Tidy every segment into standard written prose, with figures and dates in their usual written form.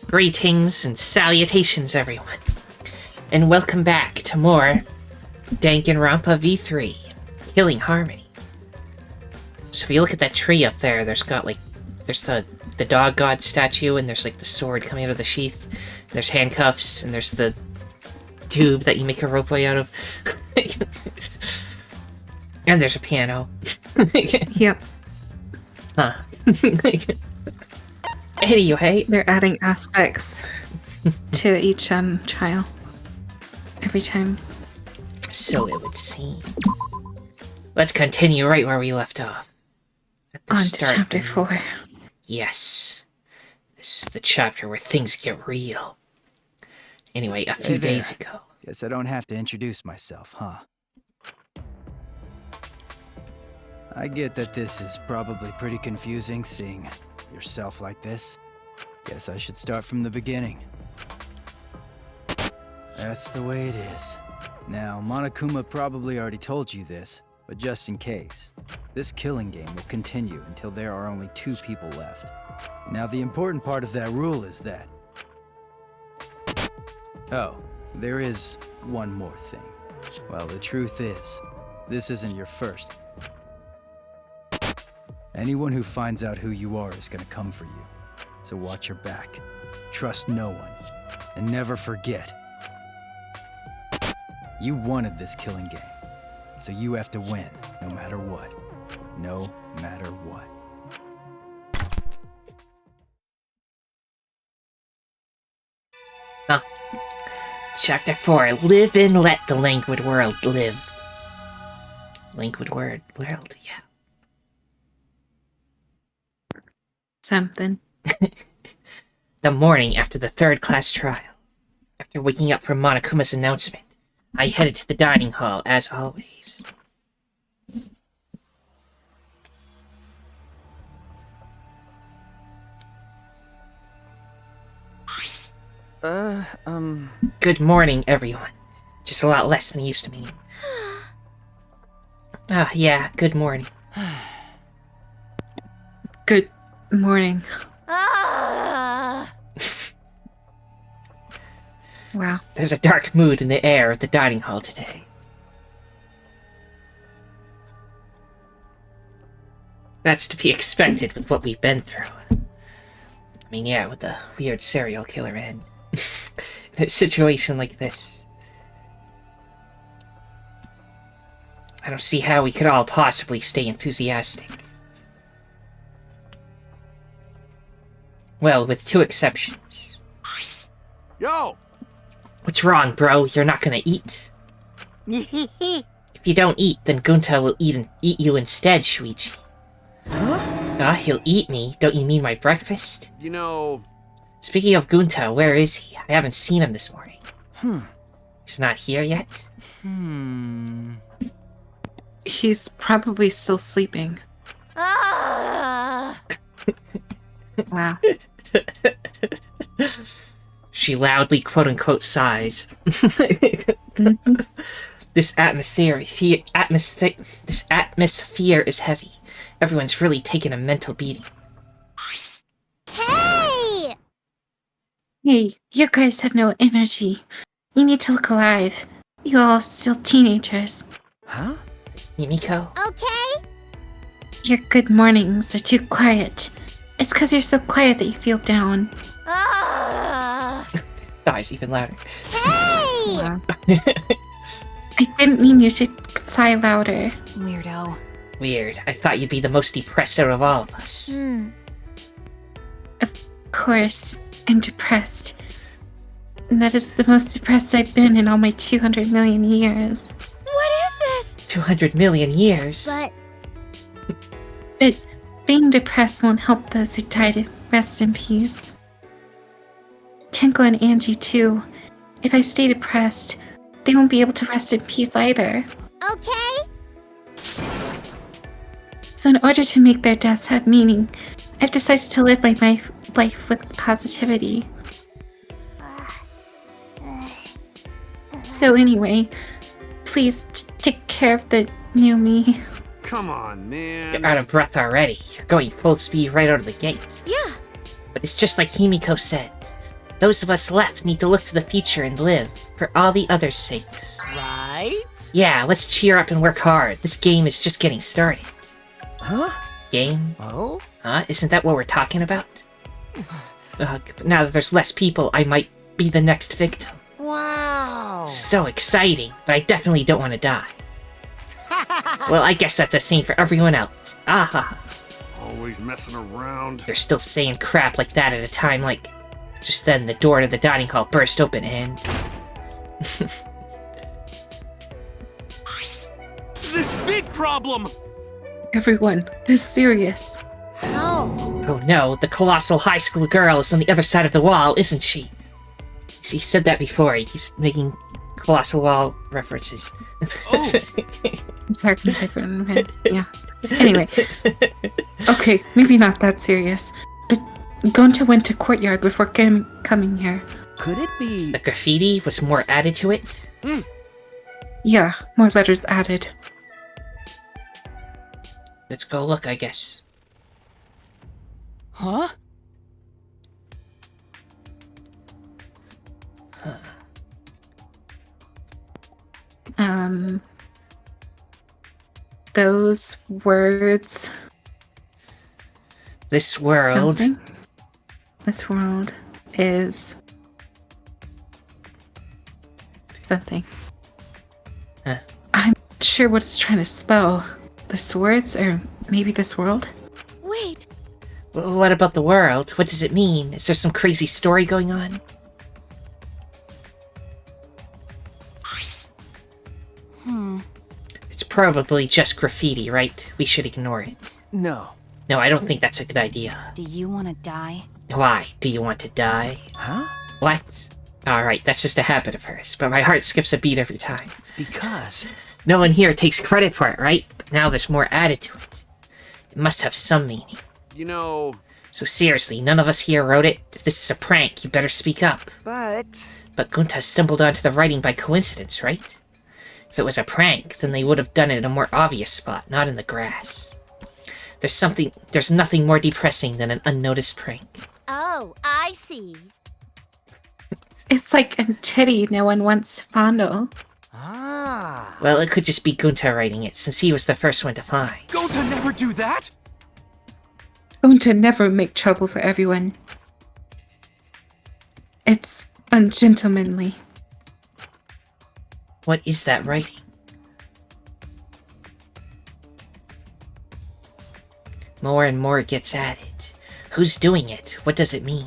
Greetings and salutations, everyone, and welcome back to more Danganronpa V3, Killing Harmony. So if you look at that tree up there, there's the dog god statue, and there's like the sword coming out of the sheath, and there's handcuffs, and there's the tube that you make a rope out of, and there's a piano. Yep. Huh. Anyway, They're adding aspects to each trial every time. so it would seem. Let's continue right where we left off. At the On to start. chapter 4. Yes. This is the chapter where things get real. Anyway, a few Hey there. days ago. Guess I don't have to introduce myself, huh? I get that this is probably pretty confusing seeing yourself like this. Guess I should start from the beginning. That's the way it is. Now, Monokuma probably already told you this, but just in case, this killing game will continue until there are only 2 people left. Now, the important part of that rule is that... Oh, there is one more thing. Well, the truth is, this isn't your first. Anyone who finds out who you are is gonna come for you. So watch your back. Trust no one. And never forget. You wanted this killing game. So you have to win, no matter what. No matter what. Chapter 4. Live and let the languid world live. Languid world, yeah. Something. The morning after the third class trial. After waking up from Monokuma's announcement, I headed to the dining hall, as always. Good morning, everyone. Just a lot less than it used to mean. Yeah, good morning. Good morning. Wow. There's a dark mood in the air at the dining hall today. That's to be expected with what we've been through. I mean, yeah, with the weird serial killer and in a situation like this. I don't see how we could all possibly stay enthusiastic. Well, with 2 exceptions. Yo! What's wrong, bro? You're not gonna eat. If you don't eat, then Gunta will eat you instead, Shuichi. Huh? He'll eat me? Don't you mean my breakfast? You know... Speaking of Gunta, where is he? I haven't seen him this morning. He's not here yet? He's probably still sleeping. Wow. She loudly quote-unquote sighs. This atmosphere is heavy. Everyone's really taken a mental beating. Hey! Hey, you guys have no energy. You need to look alive. You all still teenagers. Huh? Mimiko? Okay? Your good mornings are too quiet. It's because you're so quiet that you feel down. Sighs even louder. Hey! Wow. I didn't mean you should sigh louder. Weirdo. Weird. I thought you'd be the most depressed out of all of us. Of course, I'm depressed. And that is the most depressed I've been in all my 200 million years. What is this? 200 million years? But But being depressed won't help those who died to rest in peace. Tinkle and Angie, too. If I stay depressed, they won't be able to rest in peace either. okay? So in order to make their deaths have meaning, I've decided to live my life with positivity. So anyway, please take care of the new me. Come on, man. You're out of breath already. You're going full speed right out of the gate. Yeah. But it's just like Himiko said. Those of us left need to look to the future and live, for all the others' sakes. Right? Yeah, let's cheer up and work hard. This game is just getting started. Huh? Game? Oh? Huh? Isn't that what we're talking about? But now that there's less people, I might be the next victim. Wow! So exciting, but I definitely don't want to die. Well, I guess that's the same for everyone else. Ah, Always messing around. you're still saying crap like that at a time like... Just then, the door to the dining hall burst open and... This big problem! Everyone, this is serious. How? Oh no, the colossal high school girl is on the other side of the wall, isn't she? He said that before. He keeps making colossal wall references. Oh. Yeah. Anyway. Okay, maybe not that serious. But Gonta went to courtyard before coming here. Could it be? The graffiti was more added to it? Yeah, more letters added. Let's go look, I guess. Huh? Those words. This world... Something. This world is... something. Huh. I'm not sure what it's trying to spell. The swords, or maybe this world? Wait, What about the world? What does it mean? Is there some crazy story going on? It's probably just graffiti, right? We should ignore it. No. No, I don't think that's a good idea. do you want to die? Why? Do you want to die? Huh? What? Alright, that's just a habit of hers, but my heart skips a beat every time. Because... No one here takes credit for it, right? But now there's more added to it. It must have some meaning. You know, So seriously, none of us here wrote it? If this is a prank, you better speak up. But... But Gunta stumbled onto the writing by coincidence, right? If it was a prank, then they would have done it in a more obvious spot, not in the grass. There's nothing more depressing than an unnoticed prank. Oh, I see. It's like a teddy no one wants to fondle. Ah. Well, it could just be Gunta writing it, since he was the first one to find. go to never do that! Going to never make trouble for everyone. It's ungentlemanly. What is that writing? More and more gets added. Who's doing it? What does it mean?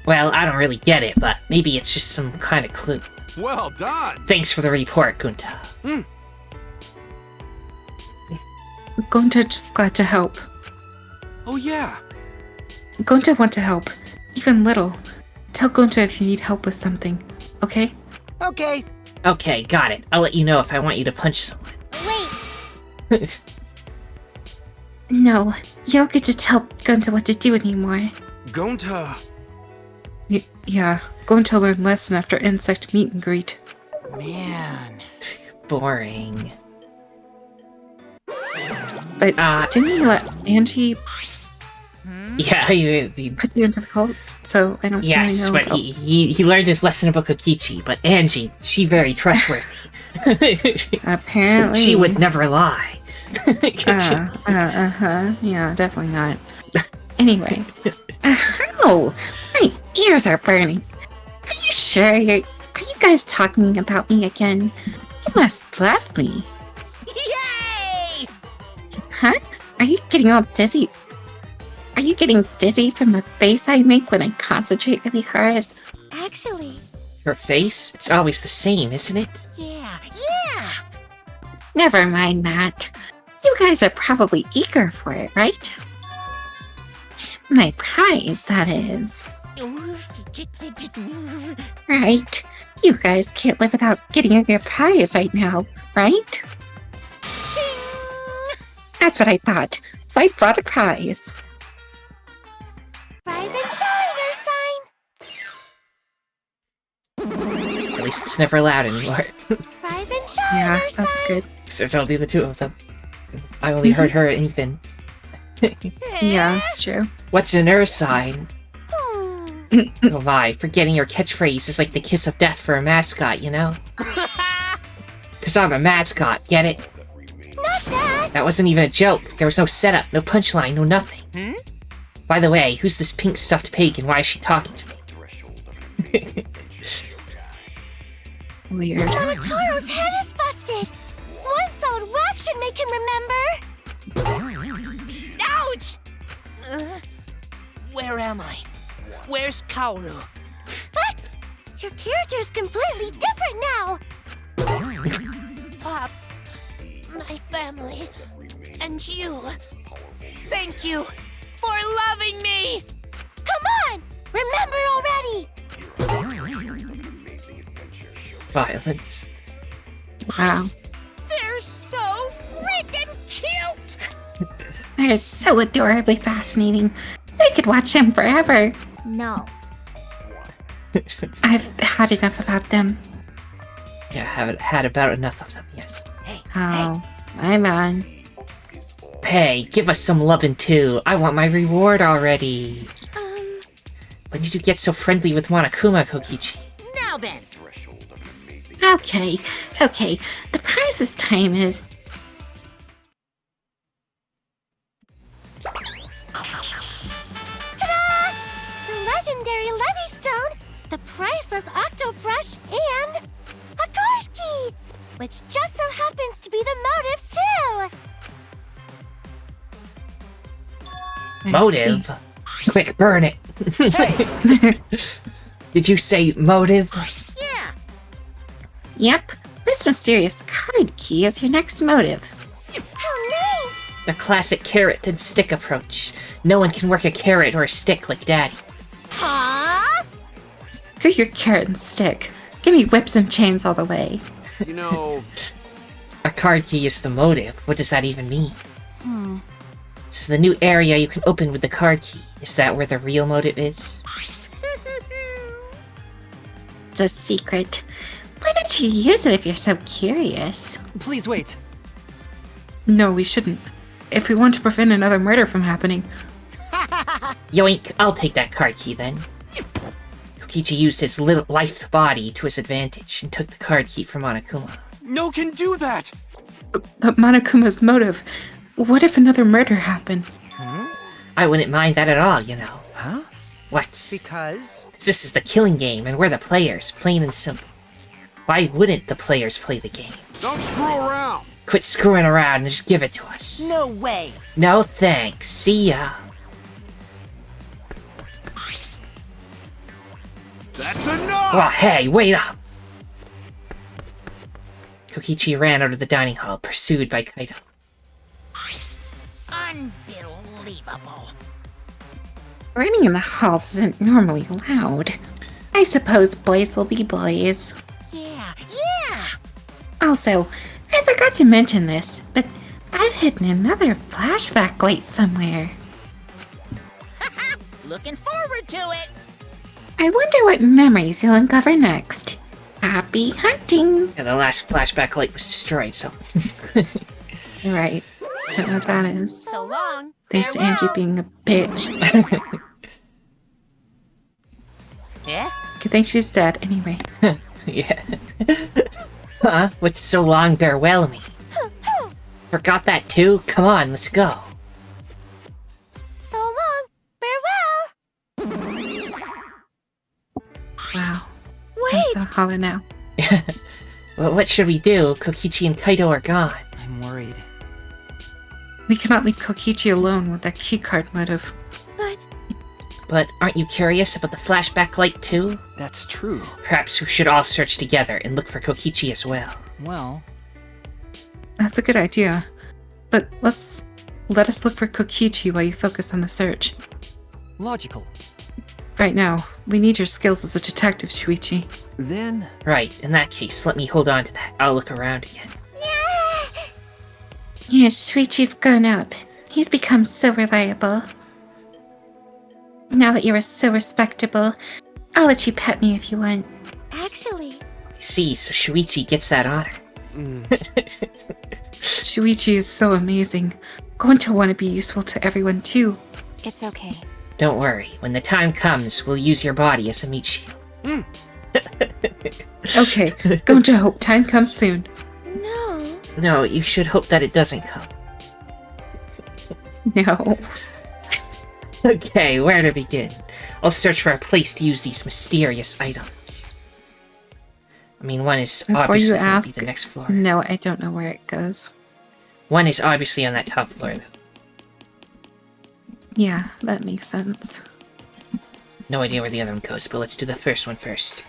Well, I don't really get it, but maybe it's just some kind of clue. Well done! Thanks for the report, Gunta. Gonta just glad to help. Oh yeah! Gonta want to help, even little. Tell Gonta if you need help with something, okay? Okay. Okay, got it. I'll let you know if I want you to punch someone. Wait, No, you don't get to tell Gonta what to do anymore. Gonta! Yeah, Gonta learned lesson after insect meet and greet. Man. Boring. But didn't you let Angie Yeah, you put you into the cult? So I don't yes, really know. but he learned his lesson about Kokichi, but Angie, she very trustworthy. Apparently. She would never lie. Yeah, definitely not. Anyway. Ow! My ears are burning. Are you sure are you guys talking about me again? You must love me. yay! Huh? Are you getting all dizzy? Are you getting dizzy from the face I make when I concentrate really hard? Actually, Her face? It's always the same, isn't it? yeah. Never mind that. You guys are probably eager for it, right? My prize, that is. Right. You guys can't live without getting your prize right now, right? That's what I thought. So I brought a prize. Rise and shine, At least it's never loud anymore. Rise and shine, Yeah, that's good. 'Cause there's only the two of them. I only heard her and Ethan. Yeah, it's true. What's an earth sign? Hmm. Oh my, forgetting your catchphrase is like the kiss of death for a mascot, you know? Cause I'm a mascot, get it? Not that. That wasn't even a joke. There was no setup, no punchline, no nothing. Hmm? By the way, who's this pink stuffed pig and why is she talking to me? Weird. Monotaro's head is busted. One solid whack should make him remember. Ouch! Where am I? Where's Kaoru? What? Your character's completely different now. Pops, my family, and you. Thank you for loving me! Come on! Remember already! Violence. Wow. They're so freaking cute! They're so adorably fascinating. I could watch them forever. No. I've had enough about them. Yeah, haven't had about enough of them, yes. Hey, Oh, I'm on. Hey, give us some lovin' too. I want my reward already. When did you get so friendly with Monokuma, Kokichi? now then. Okay. The prize's time is... Ta-da! The legendary Levy Stone, the priceless Octo Brush, and a card key, which just so happens to be the motive too. I Motive? Quick, burn it. Did you say motive? Yeah. Yep. This mysterious card key is your next motive. How nice! The classic carrot and stick approach. No one can work a carrot or a stick like Daddy. Huh? Screw your carrot and stick. Give me whips and chains all the way. You know, A card key is the motive. What does that even mean? So the new area you can open with the card key. Is that where the real motive is? It's a secret. Why don't you use it if you're so curious? Please wait. No, we shouldn't. If we want to prevent another murder from happening. Yoink, I'll take that card key then. Kokichi used his little lithe body to his advantage and took the card key from Monokuma. no can do that. But Monokuma's motive. What if another murder happened? I wouldn't mind that at all, you know. Huh? What? Because? This is the killing game, and we're the players, plain and simple. Why wouldn't the players play the game? Don't screw around. Quit screwing around and just give it to us. No way. No thanks. See ya. That's enough. Oh, hey, wait up! Kokichi ran out of the dining hall, pursued by Kaito. Unbelievable. Running in the halls isn't normally allowed. I suppose boys will be boys. Yeah. Also, I forgot to mention this, but I've hidden another flashback light somewhere. Looking forward to it. I wonder what memories you'll uncover next. Happy hunting! And the last flashback light was destroyed, so... Right. Don't know what that is. So long. Thanks to Farewell. Angie being a bitch. Yeah? Good thing she's dead anyway. yeah. Huh? What's so long, farewell me? Forgot that too? Come on, let's go. So long. Farewell. Wow. Wait. Sounds so hollow now. Well, what should we do? Kokichi and Kaito are gone. I'm worried. We cannot leave Kokichi alone with that keycard motive. But aren't you curious about the flashback light too? That's true. Perhaps we should all search together and look for Kokichi as well. Well, That's a good idea. But let us look for Kokichi while you focus on the search. logical. Right now, we need your skills as a detective, Shuichi. Then, Right, in that case, let me hold on to that. I'll look around again. Yes, Shuichi's grown up. He's become so reliable. Now that you are so respectable, I'll let you pet me if you want. Actually, I see, so Shuichi gets that honor. Shuichi is so amazing. Going to want to be useful to everyone too. It's okay. Don't worry. When the time comes, we'll use your body as a meat shield. Okay, going to hope time comes soon. No. No, you should hope that it doesn't come. No. Okay, where to begin? I'll search for a place to use these mysterious items. I mean, one is Before obviously you going to be ask, the next floor. no, I don't know where it goes. One is obviously on that top floor, though. Yeah, that makes sense. No idea where the other one goes, but let's do the first one first.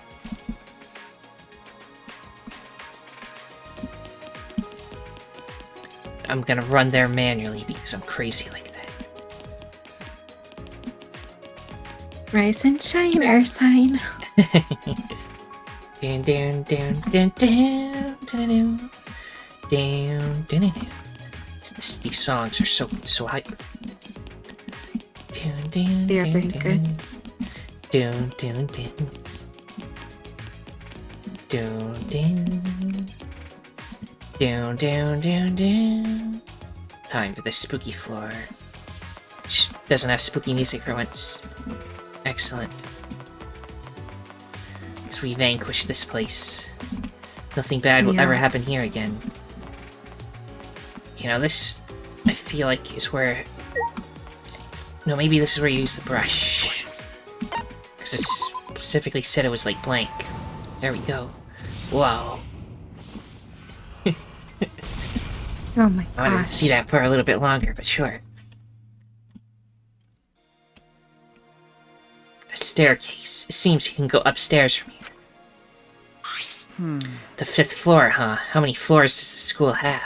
I'm gonna run there manually because I'm crazy like that. Rise and shine, Earth sign. Dun, dun, dun, dun, dun, dun, dun, dun, dun. These songs are so hype. Dun, dun, They are dun, very dun. good. Dun, dun, dun. Dun, dun. Dun, dun, dun, dun. Time for the spooky floor. Which doesn't have spooky music for once. Excellent. As we vanquish this place, nothing bad will Yeah. ever happen here again. You know, this, I feel like, is where... No, maybe this is where you use the brush. Because it specifically said it was, like, blank. There we go. Wow. Oh my I wanted to gosh. see that for a little bit longer, but sure. A staircase. It seems you can go upstairs from here. The 5th floor, huh? How many floors does the school have?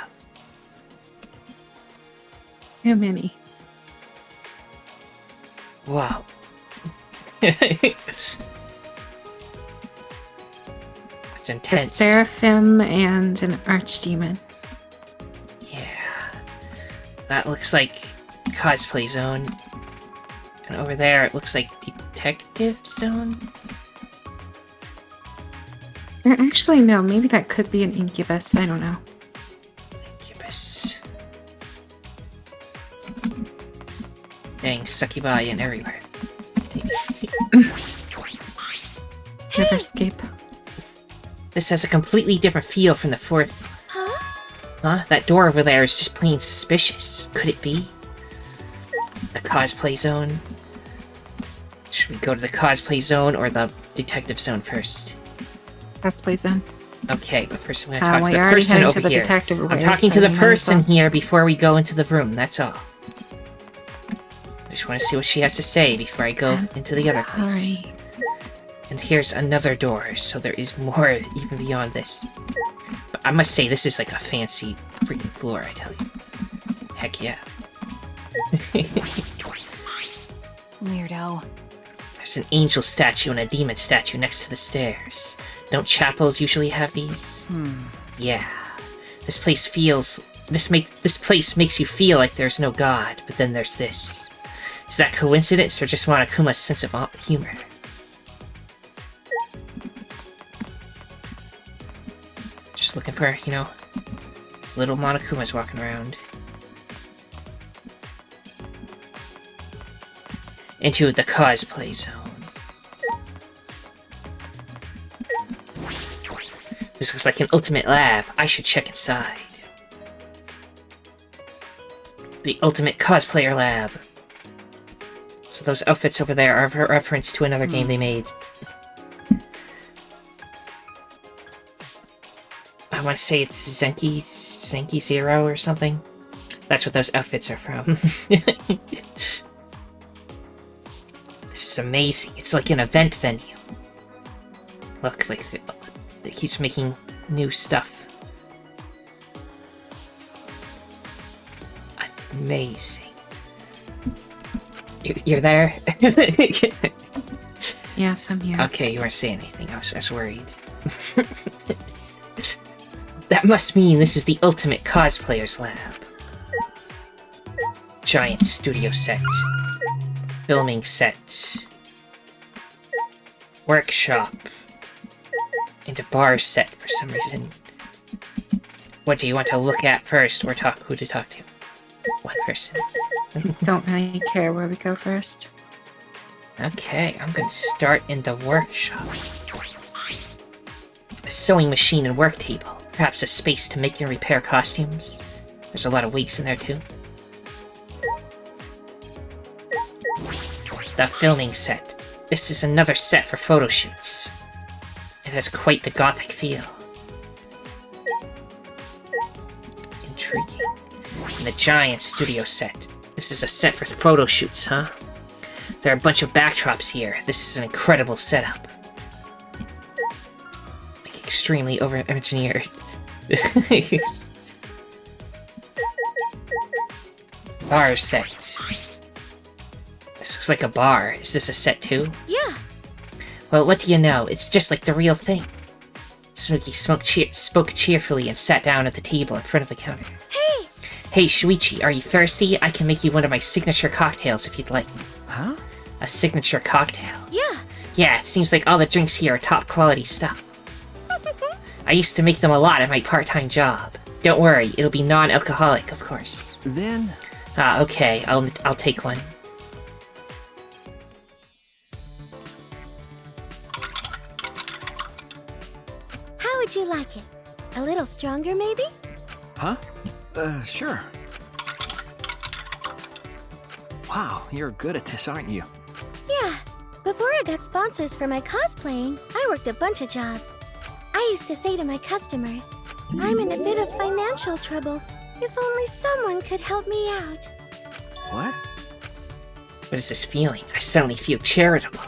How many? Wow. It's A intense. seraphim and an archdemon. Yeah. That looks like cosplay zone. And over there it looks like detective zone? Or actually, no, maybe that could be an incubus. I don't know. Incubus. Dang, succubi and everywhere. Never escape. This has a completely different feel from the 4th. Huh? Huh? That door over there is just plain suspicious. Could it be? The cosplay zone? Should we go to the cosplay zone or the detective zone first? Cosplay zone. Okay, but first I'm gonna Well, talk to you're the already person heading over to the here. detective I'm away, talking so to the you might as person well. here before we go into the room, that's all. I just want to see what she has to say before I go into the other place. Alright. And here's another door, so there is more even beyond this. But I must say, this is like a fancy freaking floor, I tell you. Heck yeah. Weirdo. There's an angel statue and a demon statue next to the stairs. Don't chapels usually have these? Yeah. This place makes you feel like there's no god, but then there's this. Is that coincidence or just Monokuma's sense of humor? Just looking for, you know, little Monokumas walking around. Into the cosplay zone. This looks like an ultimate lab. I should check inside. The ultimate cosplayer lab. So those outfits over there are a reference to another game they made. I want to say it's Zenki Zero or something. That's what those outfits are from. This is amazing. It's like an event venue. Look, like it keeps making new stuff. Amazing. You're there? Yes, I'm here. Okay, you weren't saying anything. I was worried. That must mean this is the ultimate cosplayer's lab. Giant studio set. Filming set. Workshop. And a bar set for some reason. What do you want to look at first, or who to talk to? One person. Don't really care where we go first. Okay, I'm going to start in the workshop. A sewing machine and work table. Perhaps a space to make and repair costumes. There's a lot of wigs in there too. The filming set. This is another set for photo shoots. It has quite the gothic feel. Intriguing. And the giant studio set. This is a set for photo shoots, huh? There are a bunch of backdrops here. This is an incredible setup. Like, extremely over-engineered. Bar set. This looks like a bar. Is this a set too? Yeah. Well, what do you know? It's just like the real thing. Spookie spoke cheerfully and sat down at the table in front of the counter. Hey! Hey, Shuichi, are you thirsty? I can make you one of my signature cocktails if you'd like. Huh? A signature cocktail? Yeah. Yeah, it seems like all the drinks here are top quality stuff. I used to make them a lot at my part-time job. Don't worry, it'll be non-alcoholic, of course. Then... Ah, okay, I'll take one. How would you like it? A little stronger, maybe? Huh? Sure. Wow, you're good at this, aren't you? Yeah. Before I got sponsors for my cosplaying, I worked a bunch of jobs. I used to say to my customers, I'm in a bit of financial trouble. If only someone could help me out. What? What is this feeling? I suddenly feel charitable.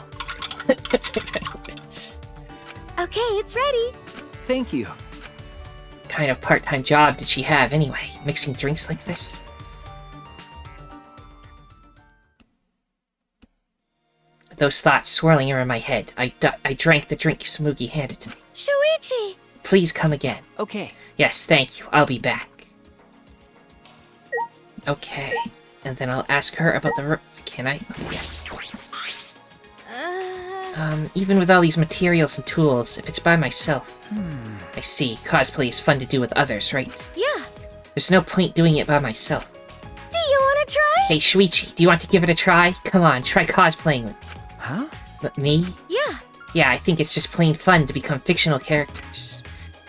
Okay, it's ready. Thank you. What kind of part-time job did she have anyway? Mixing drinks like this? With those thoughts swirling around my head, I drank the drink Smoogie handed to me. Shuichi! Please come again. Okay. Yes, thank you. I'll be back. Okay. And then I'll ask her about the Can I? Yes. Even with all these materials and tools, if it's by myself... I see. Cosplay is fun to do with others, right? Yeah. There's no point doing it by myself. Do you want to try? Hey, Shuichi, do you want to give it a try? Come on, try cosplaying with me. Huh? But me? Yeah. Yeah, I think it's just plain fun to become fictional characters.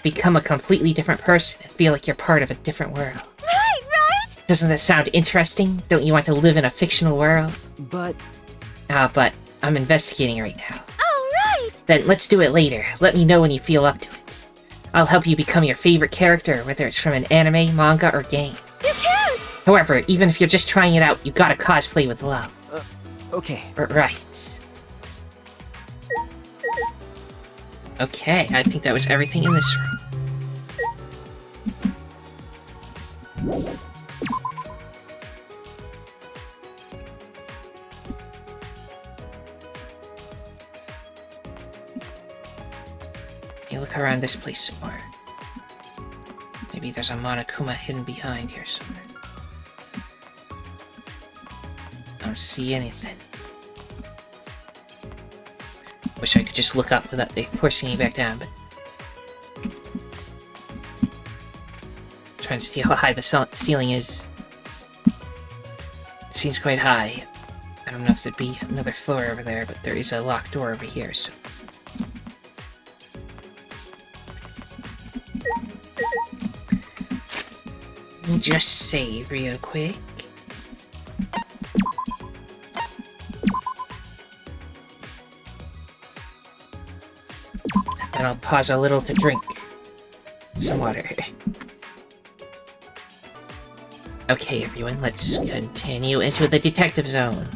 Become a completely different person and feel like you're part of a different world. Right! Doesn't that sound interesting? Don't you want to live in a fictional world? But... But I'm investigating right now. Oh, right! Then let's do it later. Let me know when you feel up to it. I'll help you become your favorite character, whether it's from an anime, manga, or game. You can't! However, even if you're just trying it out, you gotta cosplay with love. Okay. Right. Okay, I think that was everything in this room. Let me look around this place some more. Maybe there's a Monokuma hidden behind here somewhere. I don't see anything. Wish I could just look up without they forcing me back down, but... Trying to see how high the ceiling is. It seems quite high. I don't know if there'd be another floor over there, but there is a locked door over here, so... Let me just save real quick. And I'll pause a little to drink some water. Okay, everyone, let's continue into the detective zone.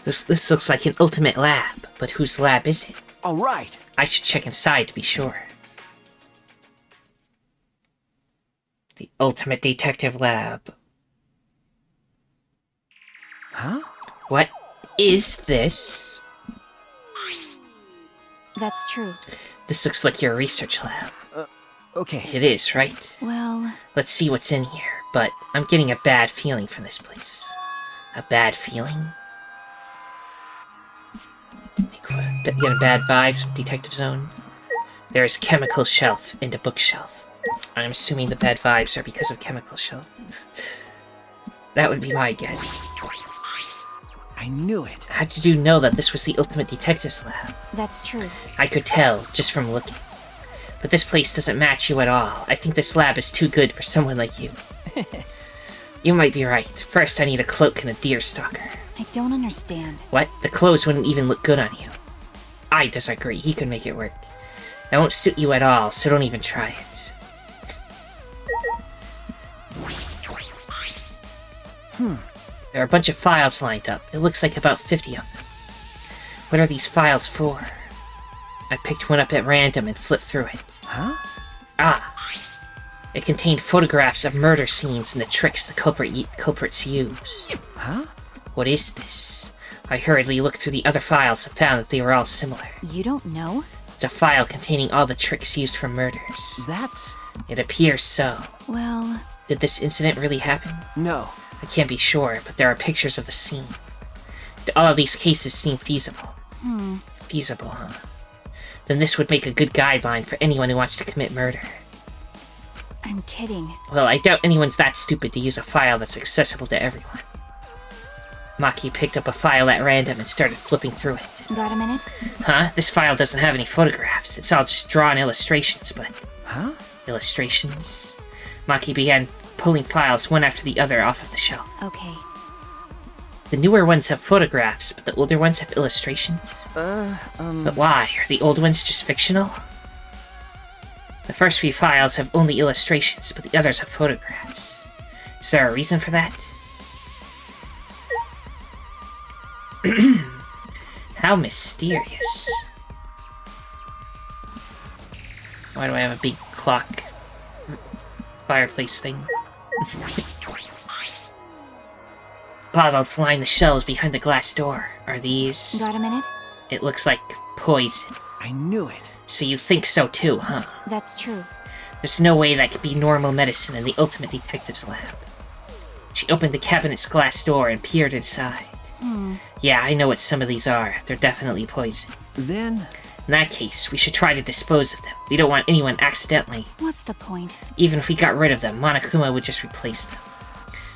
This looks like an ultimate lab, but whose lab is it? All right. I should check inside to be sure. The ultimate detective lab. Huh? What is this? That's true. This looks like your research lab. Okay. It is, right? Well... Let's see what's in here, but I'm getting a bad feeling from this place. A bad feeling? Getting bad vibes from Detective Zone. There is chemical shelf and a bookshelf. I'm assuming the bad vibes are because of chemical shelf. That would be my guess. I knew it. How did you know that this was the Ultimate Detectives Lab? That's true. I could tell, just from looking. But this place doesn't match you at all. I think this lab is too good for someone like you. You might be right. First, I need a cloak and a deer stalker. I don't understand. What? The clothes wouldn't even look good on you. I disagree. He could make it work. It won't suit you at all, so don't even try it. There are a bunch of files lined up. It looks like about 50 of them. What are these files for? I picked one up at random and flipped through it. Huh? Ah. It contained photographs of murder scenes and the tricks the culprits use. Huh? What is this? I hurriedly looked through the other files and found that they were all similar. You don't know? It's a file containing all the tricks used for murders. That's... It appears so. Well... Did this incident really happen? No. I can't be sure, but there are pictures of the scene. Do all of these cases seem feasible? Feasible, huh? Then this would make a good guideline for anyone who wants to commit murder. I'm kidding. Well, I doubt anyone's that stupid to use a file that's accessible to everyone. Maki picked up a file at random and started flipping through it. Got a minute? Huh? This file doesn't have any photographs. It's all just drawn illustrations, but... Huh? Illustrations? Maki began pulling files one after the other off of the shelf. Okay. The newer ones have photographs, but the older ones have illustrations? But why? Are the old ones just fictional? The first few files have only illustrations, but the others have photographs. Is there a reason for that? How mysterious. Why do I have a big clock fireplace thing? Bottles line the shelves behind the glass door. Are these... Got a minute? It looks like poison. I knew it. So you think so too, huh? That's true. There's no way that could be normal medicine in the Ultimate Detectives Lab. She opened the cabinet's glass door and peered inside. Yeah, I know what some of these are. They're definitely poison. Then... In that case, we should try to dispose of them. We don't want anyone accidentally. What's the point? Even if we got rid of them, Monokuma would just replace them.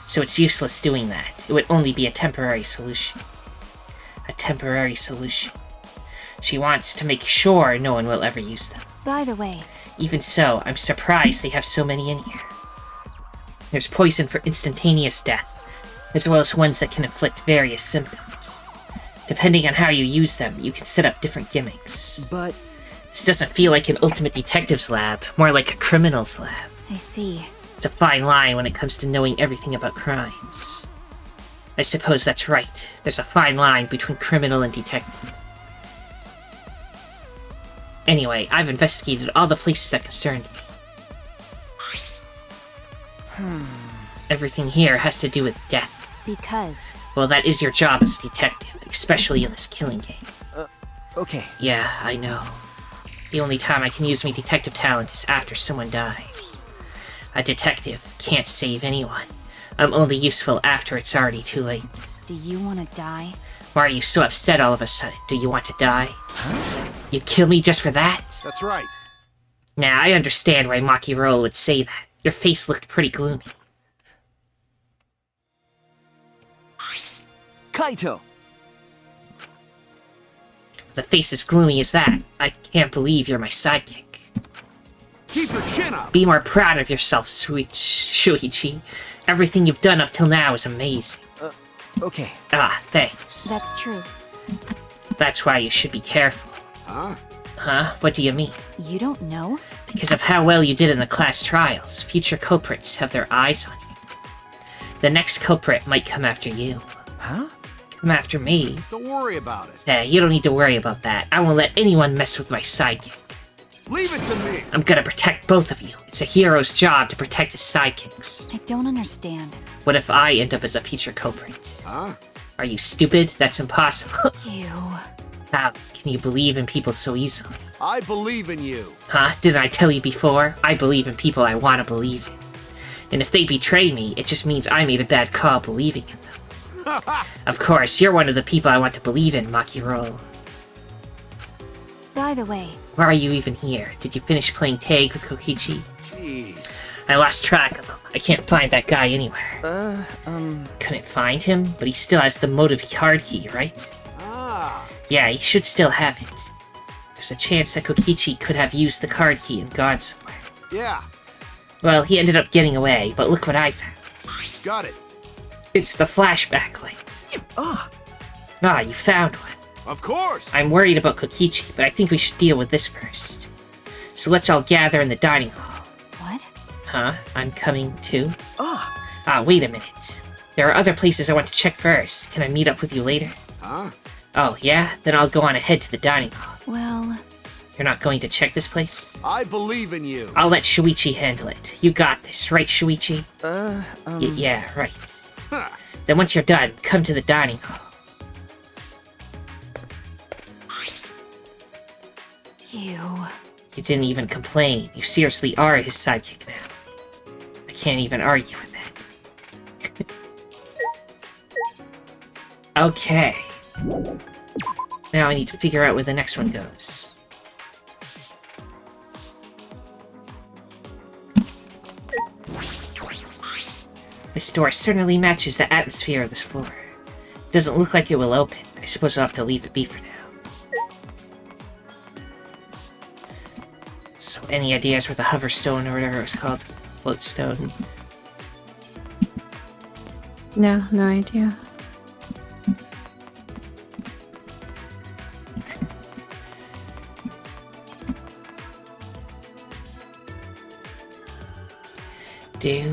So it's useless doing that. It would only be a temporary solution. A temporary solution. She wants to make sure no one will ever use them. By the way... Even so, I'm surprised they have so many in here. There's poison for instantaneous death, as well as ones that can inflict various symptoms. Depending on how you use them, you can set up different gimmicks. But... This doesn't feel like an Ultimate Detectives Lab, more like a criminal's lab. I see. It's a fine line when it comes to knowing everything about crimes. I suppose that's right. There's a fine line between criminal and detective. Anyway, I've investigated all the places that concerned me. Everything here has to do with death. Because... Well, that is your job as a detective, especially in this killing game. Okay. Yeah, I know. The only time I can use my detective talent is after someone dies. A detective can't save anyone. I'm only useful after it's already too late. Do you want to die? Why are you so upset all of a sudden? Do you want to die? You'd kill me just for that? That's right. Now, I understand why Maki Roll would say that. Your face looked pretty gloomy. Kaito! The face as gloomy as that. I can't believe you're my sidekick. Keep your chin up. Be more proud of yourself, sweet Shuichi. Everything you've done up till now is amazing. Okay. Ah, thanks. That's true. That's why you should be careful. Huh? Huh? What do you mean? You don't know? Because of how well you did in the class trials, future culprits have their eyes on you. The next culprit might come after you. Huh? Come after me. Don't worry about it. Hey, you don't need to worry about that. I won't let anyone mess with my sidekick. Leave it to me. I'm gonna protect both of you. It's a hero's job to protect his sidekicks. I don't understand. What if I end up as a future culprit? Huh? Are you stupid? That's impossible. Ew. How can you believe in people so easily? I believe in you. Huh? Didn't I tell you before? I believe in people I want to believe in. And if they betray me, it just means I made a bad call believing in them. Of course, you're one of the people I want to believe in, Makiro. By the way, Why are you even here? Did you finish playing tag with Kokichi? Jeez. I lost track of him. I can't find that guy anywhere. Couldn't find him, but he still has the motive card key, right? Ah, Yeah, he should still have it. There's a chance that Kokichi could have used the card key and gone somewhere. yeah, Well, he ended up getting away, but look what I found. got it. It's the flashback light. Ah, Ah, you found one. of course. I'm worried about Kokichi, but I think we should deal with this first. So let's all gather in the dining hall. what? Huh? I'm coming too? Ah, Ah, wait a minute. There are other places I want to check first. Can I meet up with you later? huh? Oh, yeah? Then I'll go on ahead to the dining hall. Well, You're not going to check this place? I believe in you. I'll let Shuichi handle it. You got this, right, Shuichi? Yeah, right. Huh. Then once you're done, come to the dining hall. ew. You didn't even complain. You seriously are his sidekick now. I can't even argue with that. Okay. Now I need to figure out where the next one goes. This door certainly matches the atmosphere of this floor. Doesn't look like it will open. I suppose I'll have to leave it be for now. So, any ideas where the hoverstone or whatever it was called? Floatstone. No, no idea. Do.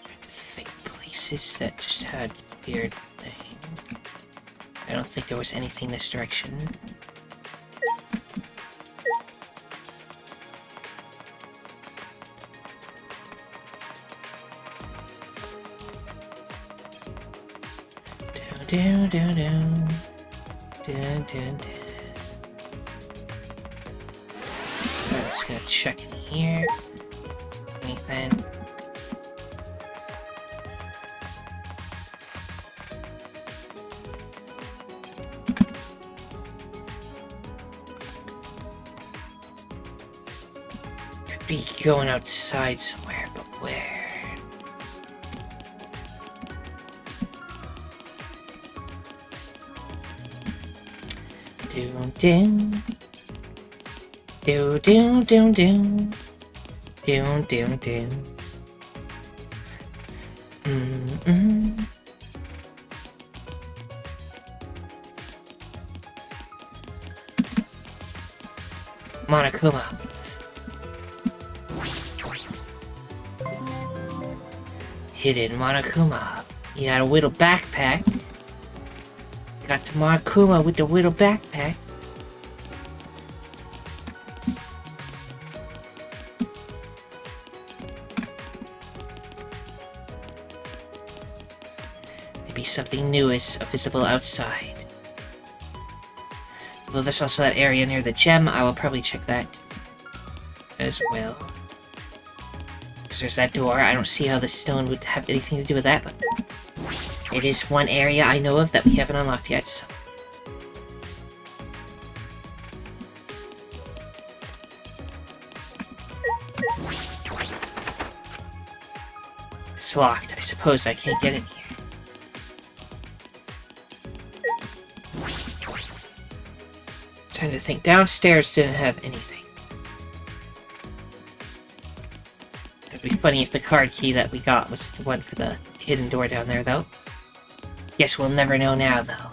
Trying to think places that just had weird thing. I don't think there was anything this direction. Do. I'm just gonna check in here. Anything? Could be going outside somewhere, but where? Do. Monokuma. Hidden Monokuma. You got a little backpack. Got the Monokuma with the little backpack. Maybe something new is visible outside. Although there's also that area near the gem, I will probably check that as well. Because there's that door, I don't see how the stone would have anything to do with that, but it is one area I know of that we haven't unlocked yet, so. It's locked. I suppose I can't get in here. Trying to think. Downstairs didn't have anything. It'd be funny if the card key that we got was the one for the hidden door down there, though. Guess we'll never know now, though.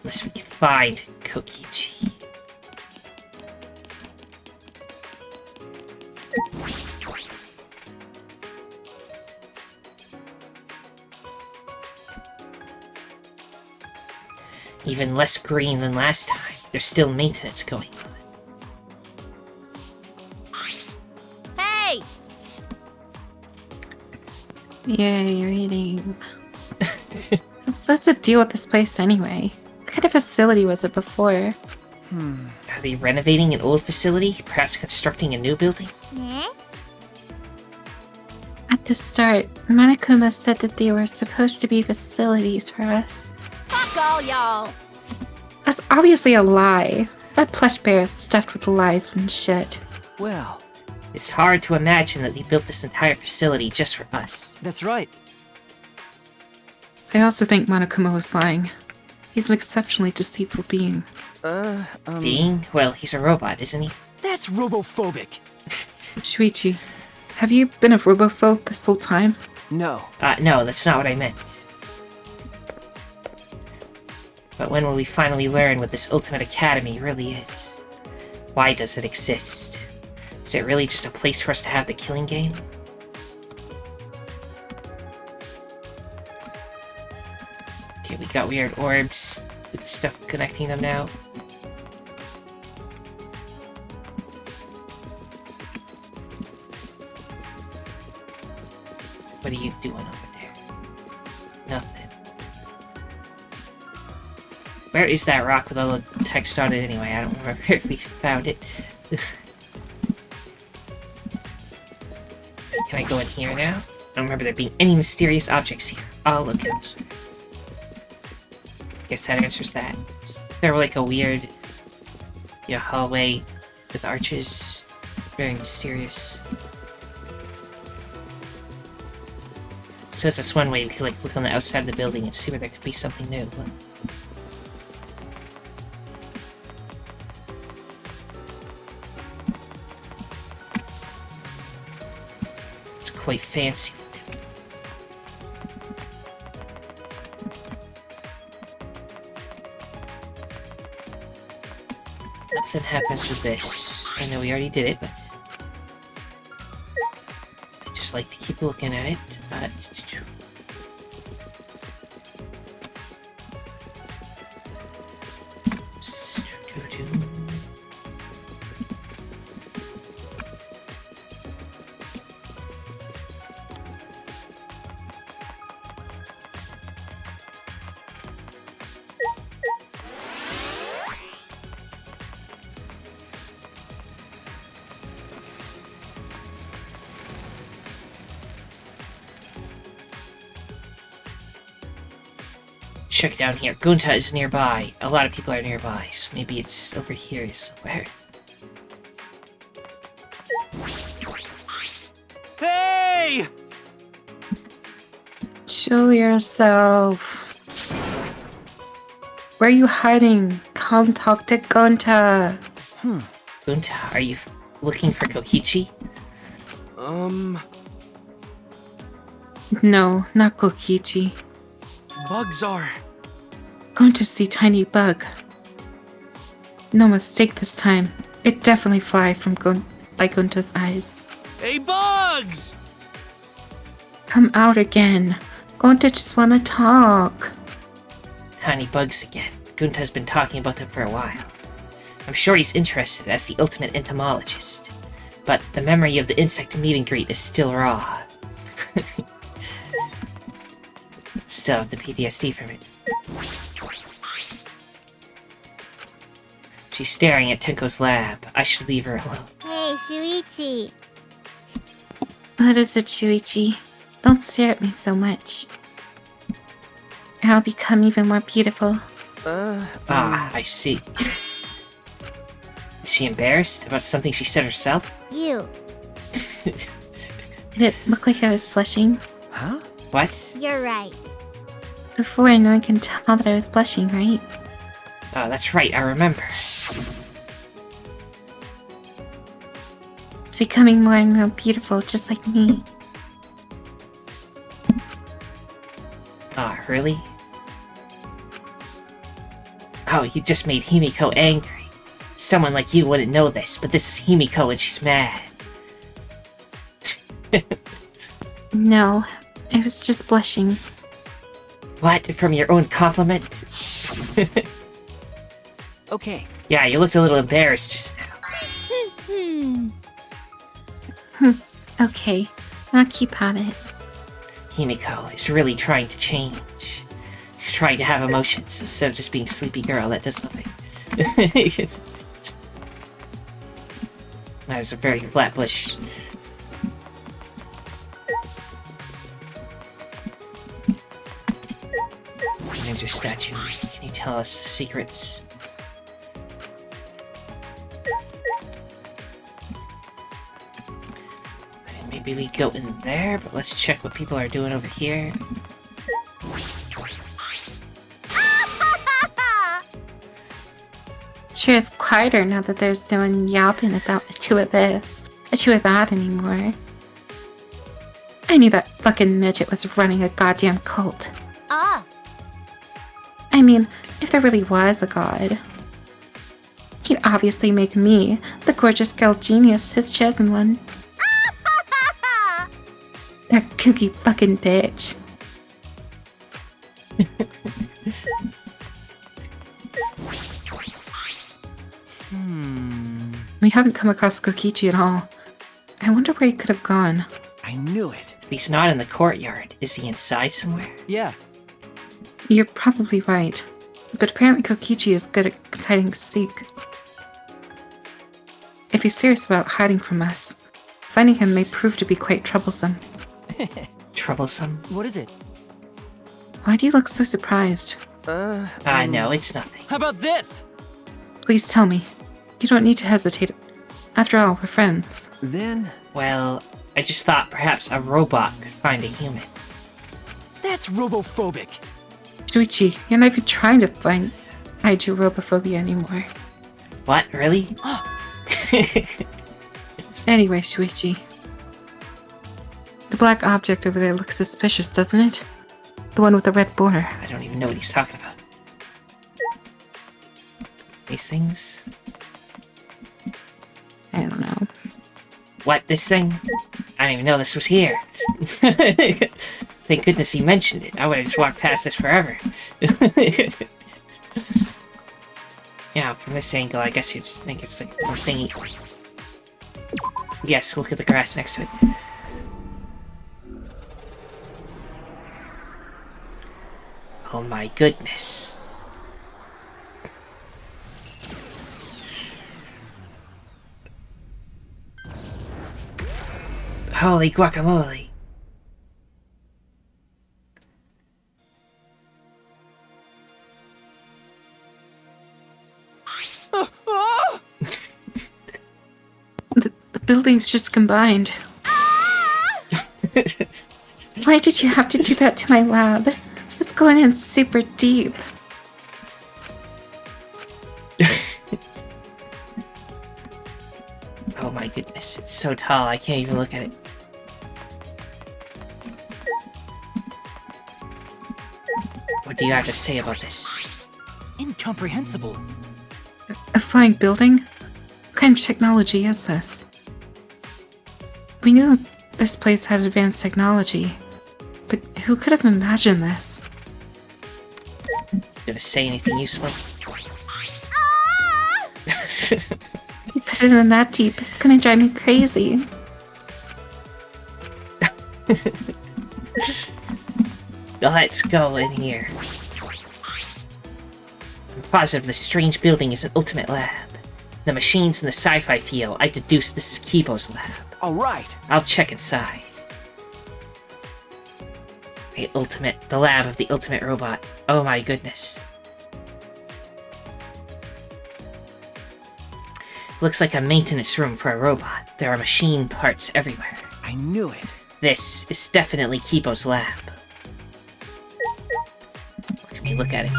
Unless we can find Kokichi. Even less green than last time. There's still maintenance going on. Hey! Yay, reading. So what's the deal with this place anyway? What kind of facility was it before? Are they renovating an old facility? Perhaps constructing a new building? Eh? At the start, Monokuma said that they were supposed to be facilities for us. Fuck all y'all. That's obviously a lie. That plush bear is stuffed with lies and shit. Well, It's hard to imagine that they built this entire facility just for us. that's right. I also think Monokuma was lying. He's an exceptionally deceitful being. Being? Well, he's a robot, isn't he? That's robophobic. Shuichi, have you been a robophobe this whole time? No. No, that's not what I meant. But when will we finally learn what this Ultimate Academy really is? Why does it exist? Is it really just a place for us to have the killing game? Okay, we got weird orbs with stuff connecting them now. What are you doing over there? Nothing. Where is that rock with all the text on it anyway? I don't remember if we found it. Can I go in here now? I don't remember there being any mysterious objects here. I'll look at. Guess that answers that. They're like a weird, hallway with arches. Very mysterious. I suppose that's one way we could look on the outside of the building and see where there could be something new. It's quite fancy. Nothing happens with this. I know we already did it, but I just like to keep looking at it. Check down here. Gunta is nearby. A lot of people are nearby, so maybe it's over here somewhere. Hey! Show yourself. Where are you hiding? Come talk to Gonta. Gunta, are you looking for Kokichi? No, not Kokichi. Bugs are... Going to see tiny bug. No mistake this time. It definitely fly from Gunta's eyes. Hey, Bugs! Come out again. Gunta just wanna talk. Tiny bugs again. Gunta's been talking about them for a while. I'm sure he's interested as the ultimate entomologist. But the memory of the insect meet and greet is still raw. Still have the PTSD from it. She's staring at Tenko's lab. I should leave her alone. Hey, Shuichi. What is it, Shuichi? Don't stare at me so much. I'll become even more beautiful. I see. Is she embarrassed about something she said herself? You. Did it look like I was blushing? Huh? What? You're right. Before, no one can tell that I was blushing, right? Oh, that's right, I remember. It's becoming more and more beautiful, just like me. Really? Oh, you just made Himiko angry. Someone like you wouldn't know this, but this is Himiko and she's mad. No, I was just blushing. What? From your own compliment? Okay. Yeah, you looked a little embarrassed just now. Okay, I'll keep at it. Himiko is really trying to change. She's trying to have emotions instead of just being sleepy girl that does nothing. That is a very flat bush. Caesar statue. Can you tell us the secrets? Maybe we go in there, but let's check what people are doing over here. Sure is quieter now that there's no one yapping about a two of this, a two of that anymore. I knew that fucking midget was running a goddamn cult. Ah, I mean, if there really was a god, he'd obviously make me, the gorgeous girl genius, his chosen one. That kooky fucking bitch. We haven't come across Kokichi at all. I wonder where he could have gone. I knew it. He's not in the courtyard. Is he inside somewhere? Yeah. You're probably right. But apparently Kokichi is good at hiding seek. If he's serious about hiding from us, finding him may prove to be quite troublesome. Troublesome? What is it? Why do you look so surprised? No, it's nothing. How about this? Please tell me. You don't need to hesitate. After all, we're friends. Then, Well, I just thought perhaps a robot could find a human. That's robophobic. Shuichi, you're not even trying to hide your robophobia anymore. What, really? Anyway, Shuichi. The black object over there looks suspicious, doesn't it? The one with the red border. I don't even know what he's talking about. These things? I don't know. What, this thing? I didn't even know this was here. Thank goodness he mentioned it. I would have just walked past this forever. Yeah, from this angle, I guess you just think it's like some thingy. Yes, look at the grass next to it. Oh my goodness. Holy guacamole. The buildings just combined. Why did you have to do that to my lab? It's going in super deep. Oh my goodness, it's so tall, I can't even look at it. What do you have to say about this? Incomprehensible. A flying building? What kind of technology is this? We knew this place had advanced technology, but who could have imagined this? Gonna say anything useful? You put it in that deep, it's gonna drive me crazy. Let's go in here. I'm positive this strange building is an ultimate lab. The machines in the sci-fi feel, I deduce this is Kibo's lab. All right. I'll check inside. The lab of the ultimate robot. Oh my goodness. Looks like a maintenance room for a robot. There are machine parts everywhere. I knew it. This is definitely Kibo's lab. What can we look at in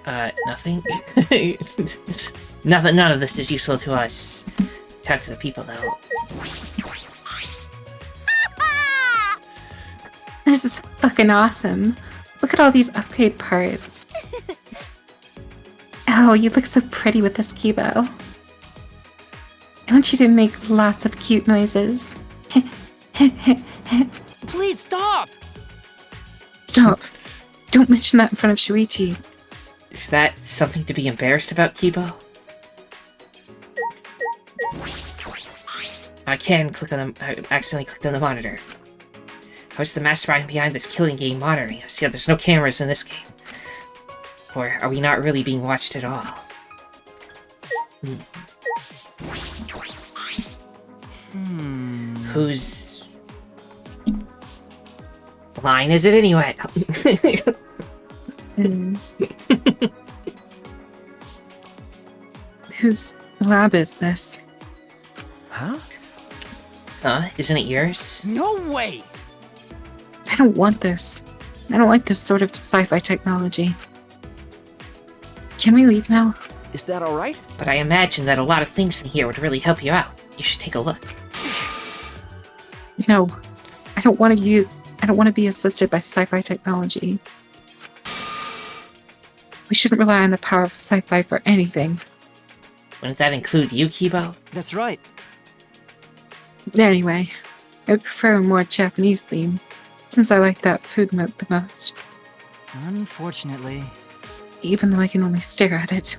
here? Nothing? None of this is useful to us. Talk to the people, though. This is fucking awesome. Look at all these upgrade parts. Oh, you look so pretty with this Kibo. I want you to make lots of cute noises. Please stop! Stop. Don't mention that in front of Shuichi. Is that something to be embarrassed about, Kibo? I accidentally clicked on the monitor. How is the mastermind behind this killing game monitoring us? Yeah, there's no cameras in this game. Or are we not really being watched at all? Whose line is it anyway? Whose lab is this? Huh? Huh? Isn't it yours? No way! I don't want this. I don't like this sort of sci-fi technology. Can we leave now? Is that alright? But I imagine that a lot of things in here would really help you out. You should take a look. No. I don't want to be assisted by sci-fi technology. We shouldn't rely on the power of sci-fi for anything. Wouldn't that include you, Kibo? That's right. Anyway, I would prefer a more Japanese theme, since I like that food the most, Unfortunately. even though I can only stare at it.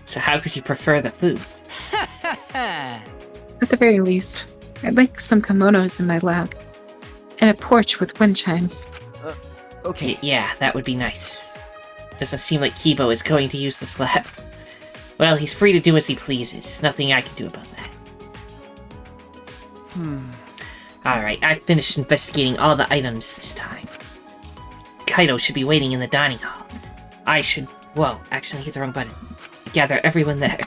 So how could you prefer the food? At the very least, I'd like some kimonos in my lab, and a porch with wind chimes. Okay. Yeah, that would be nice. Doesn't seem like Kibo is going to use this lab. Well, he's free to do as he pleases. Nothing I can do about that. Alright, I've finished investigating all the items this time. Kaido should be waiting in the dining hall. I should... Whoa, actually hit the wrong button. Gather everyone there.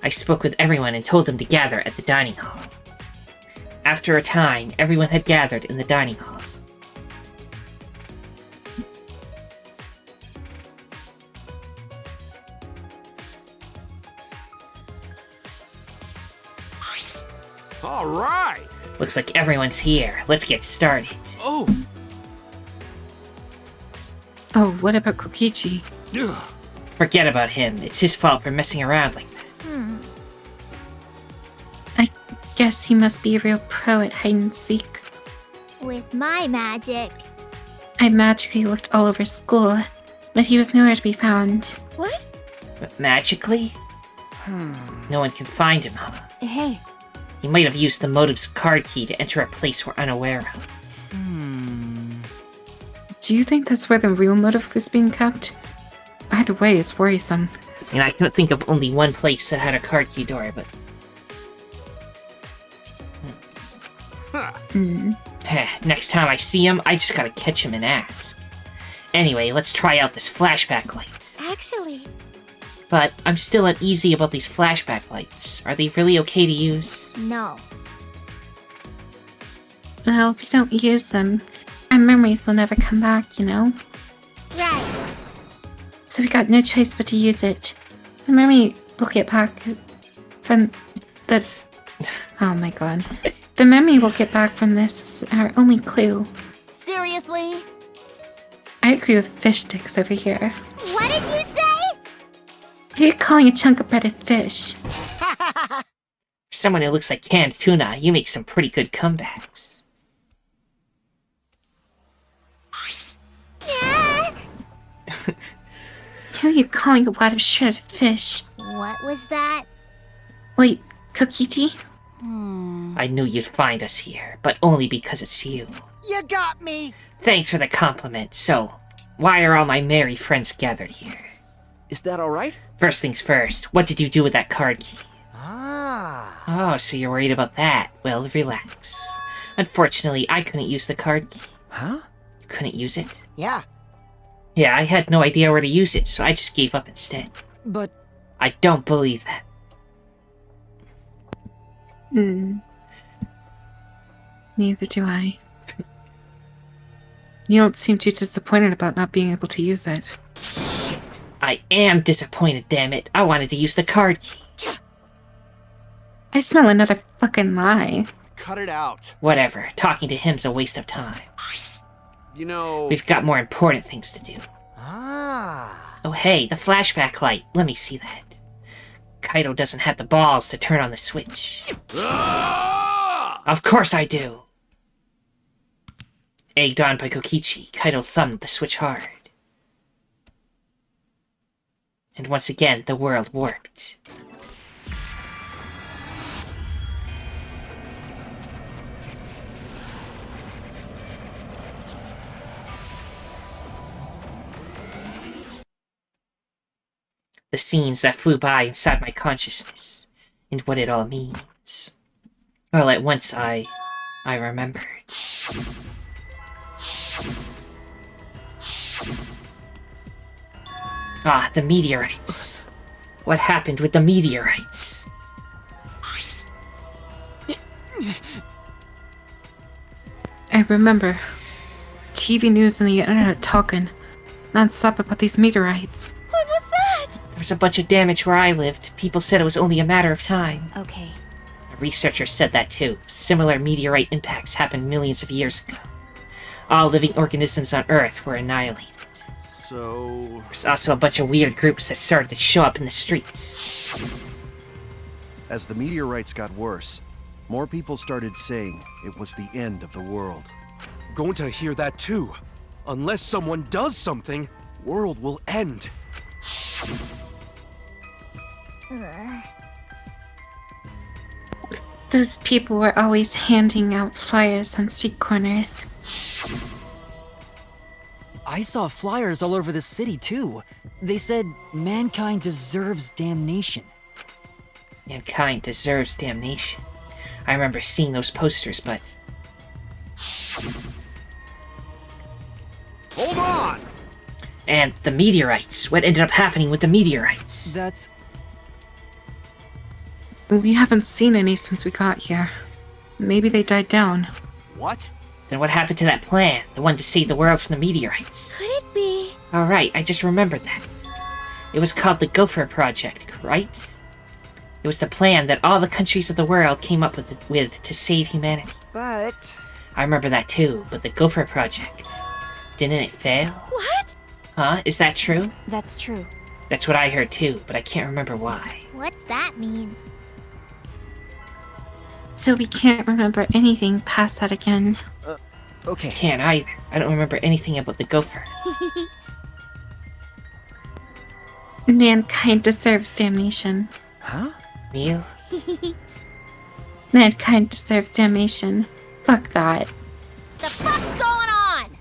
I spoke with everyone and told them to gather at the dining hall. After a time, everyone had gathered in the dining hall. All right. Looks like everyone's here. Let's get started. Oh. Oh, what about Kokichi? Ugh. Forget about him. It's his fault for messing around like that. I guess he must be a real pro at hide and seek. With my magic. I magically looked all over school, but he was nowhere to be found. What? But magically? No one can find him, huh? Hey. He might have used the motive's card key to enter a place we're unaware of. Do you think that's where the real motive was being kept? Either way, it's worrisome. I mean, I couldn't think of only one place that had a card key door, but... Next time I see him, I just gotta catch him and ask. Anyway, let's try out this flashback light. Actually. But I'm still uneasy about these flashback lights. Are they really okay to use? No. Well, if you don't use them, our memories will never come back, you know? Right. So we got no choice but to use it. The memory will get back from the... Oh my god. The memory we'll get back from this is our only clue. Seriously? I agree with fish sticks over here. What did you say? You're calling a chunk of bread a fish. For someone who looks like canned tuna, you make some pretty good comebacks. Yeah. Who are you calling a wad of shredded fish? What was that? Wait, Kokichi? I knew you'd find us here, but only because it's you. You got me! Thanks for the compliment. So, why are all my merry friends gathered here? Is that alright? First things first, what did you do with that card key? Ah. Oh, so you're worried about that. Well, relax. Unfortunately, I couldn't use the card key. Huh? You couldn't use it? Yeah. Yeah, I had no idea where to use it, so I just gave up instead. But I don't believe that. Neither do I. You don't seem too disappointed about not being able to use it. I am disappointed, damn it. I wanted to use the card key. I smell another fucking lie. Cut it out. Whatever, talking to him's a waste of time. You know... We've got more important things to do. Ah. Oh hey, the flashback light. Let me see that. Kaido doesn't have the balls to turn on the switch. Ah! Of course I do! Egged on by Kokichi, Kaido thumbed the switch hard. And once again, the world warped. The scenes that flew by inside my consciousness, and what it all means. All at once I remembered. Ah, the meteorites. What happened with the meteorites? I remember TV news and the internet talking non-stop about these meteorites. What was that? There was a bunch of damage where I lived. People said it was only a matter of time. Okay. A researcher said that too. Similar meteorite impacts happened millions of years ago. All living organisms on Earth were annihilated. So... There's also a bunch of weird groups that started to show up in the streets. As the meteorites got worse, more people started saying it was the end of the world. Going to hear that too. Unless someone does something, world will end. Those people were always handing out flyers on street corners. I saw flyers all over the city, too. They said, mankind deserves damnation. Mankind deserves damnation. I remember seeing those posters, but... Hold on! And the meteorites. What ended up happening with the meteorites? That's... We haven't seen any since we got here. Maybe they died down. What? Then what happened to that plan? The one to save the world from the meteorites? Could it be? Alright, I just remembered that. It was called the Gopher Project, right? It was the plan that all the countries of the world came up with to save humanity. But... I remember that too, but the Gopher Project... Didn't it fail? What? Huh? Is that true? That's true. That's what I heard too, but I can't remember why. What's that mean? So we can't remember anything past that again. okay. Can't either. I don't remember anything about the Gopher. Mankind deserves damnation. Huh? Mew? Mankind deserves damnation. Fuck that. The fuck's going on?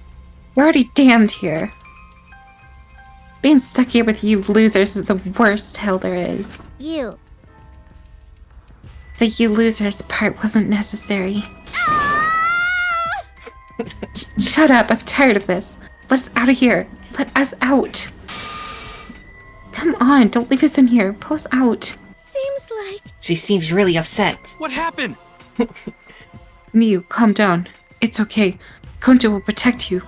We're already damned here. Being stuck here with you losers is the worst hell there is. You. The you losers part wasn't necessary. Shut up, I'm tired of this. Let us out of here. Let us out. Come on, don't leave us in here. Pull us out. Seems like... She seems really upset. What happened? Mew, calm down. It's okay. Konjo will protect you.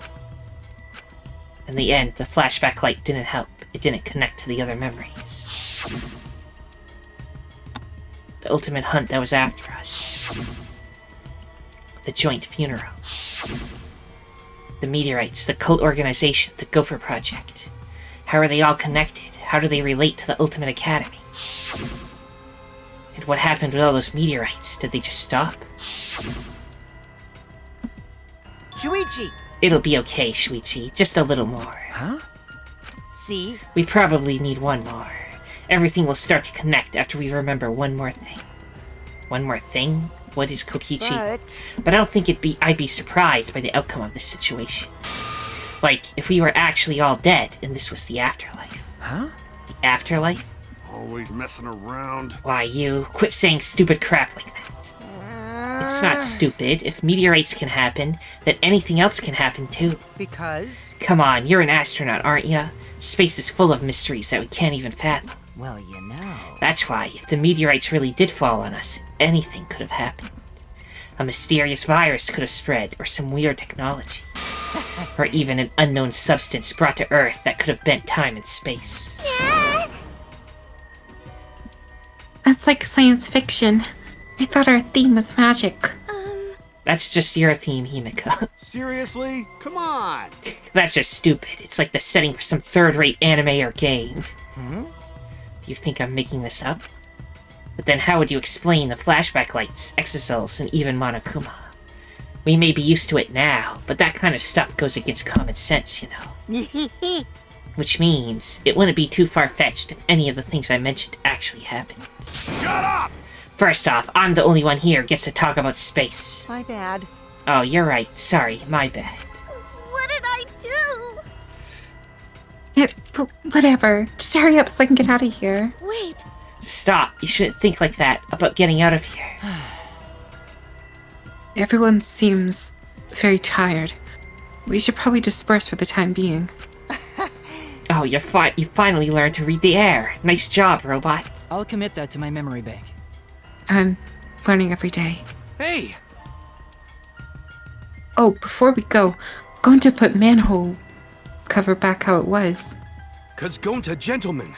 In the end, the flashback light didn't help. It didn't connect to the other memories. The ultimate hunt that was after us. The joint funeral. The meteorites, the cult organization, the Gopher Project. How are they all connected? How do they relate to the Ultimate Academy? And what happened with all those meteorites? Did they just stop? Shuichi! It'll be okay, Shuichi. Just a little more. Huh? See? We probably need one more. Everything will start to connect after we remember one more thing. One more thing? What is Kokichi? But I don't think I'd be surprised by the outcome of this situation. Like, if we were actually all dead and this was the afterlife. Huh? The afterlife? Always messing around. Why, you quit saying stupid crap like that. It's not stupid. If meteorites can happen, then anything else can happen too. Because? Come on, you're an astronaut, aren't ya? Space is full of mysteries that we can't even fathom. Well, you know. That's why, if the meteorites really did fall on us, anything could have happened. A mysterious virus could have spread, or some weird technology. Or even an unknown substance brought to Earth that could have bent time and space. That's like science fiction. I thought our theme was magic. That's just your theme, Himika. Seriously? Come on! That's just stupid. It's like the setting for some third-rate anime or game. Hmm? Do you think I'm making this up? But then how would you explain the flashback lights, exocells, and even Monokuma? We may be used to it now, but that kind of stuff goes against common sense, you know. Which means, it wouldn't be too far-fetched if any of the things I mentioned actually happened. Shut up! First off, I'm the only one here who gets to talk about space. My bad. Oh, you're right. Sorry, my bad. What did I do? Whatever. Just hurry up so I can get out of here. Wait. Stop. You shouldn't think like that about getting out of here. Everyone seems very tired. We should probably disperse for the time being. Oh, you finally learned to read the air. Nice job, robot. I'll commit that to my memory bank. I'm learning every day. Hey! Oh, before we go, going to put manhole cover back how it was. 'Cause Gonta, gentlemen.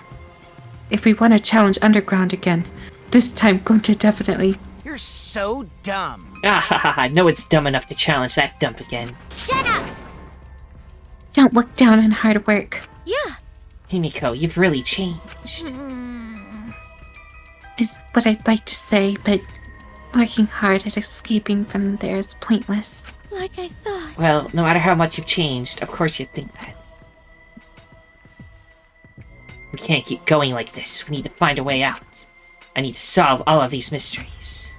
If we want to challenge Underground again, this time Gonta definitely. You're so dumb. Ah ha ha ha, no one's dumb enough to challenge that dump again. Shut up! Don't look down on hard work. Yeah. Himiko, you've really changed. Is what I'd like to say, but working hard at escaping from there is pointless. Like I thought. Well, no matter how much you've changed, of course you'd think that. We can't keep going like this. We need to find a way out. I need to solve all of these mysteries.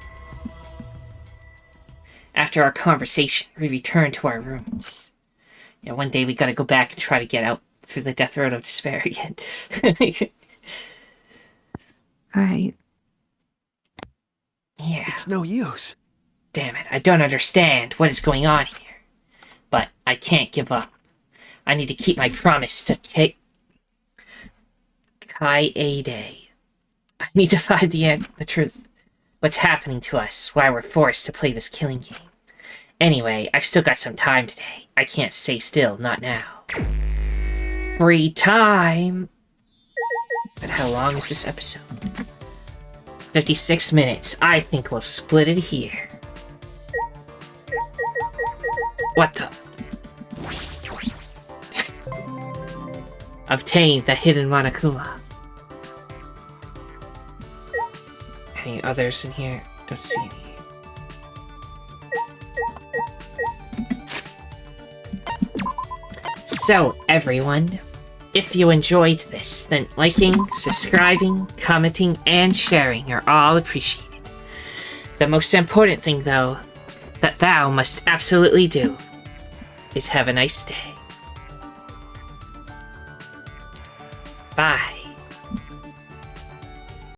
After our conversation, we return to our rooms. You know, one day we gotta go back and try to get out through the death road of despair again. Right. Yeah. It's no use. Damn it, I don't understand what is going on here. But I can't give up. I need to keep my promise to Kaede. I need to find the truth. What's happening to us, why we're forced to play this killing game. Anyway, I've still got some time today. I can't stay still, not now. Free time! But how long is this episode? 56 minutes. I think we'll split it here. What the? Obtain the hidden Monokuma. Any others in here? Don't see any. So, everyone, if you enjoyed this, then liking, subscribing, commenting, and sharing are all appreciated. The most important thing, though, that thou must absolutely do is have a nice day. Bye.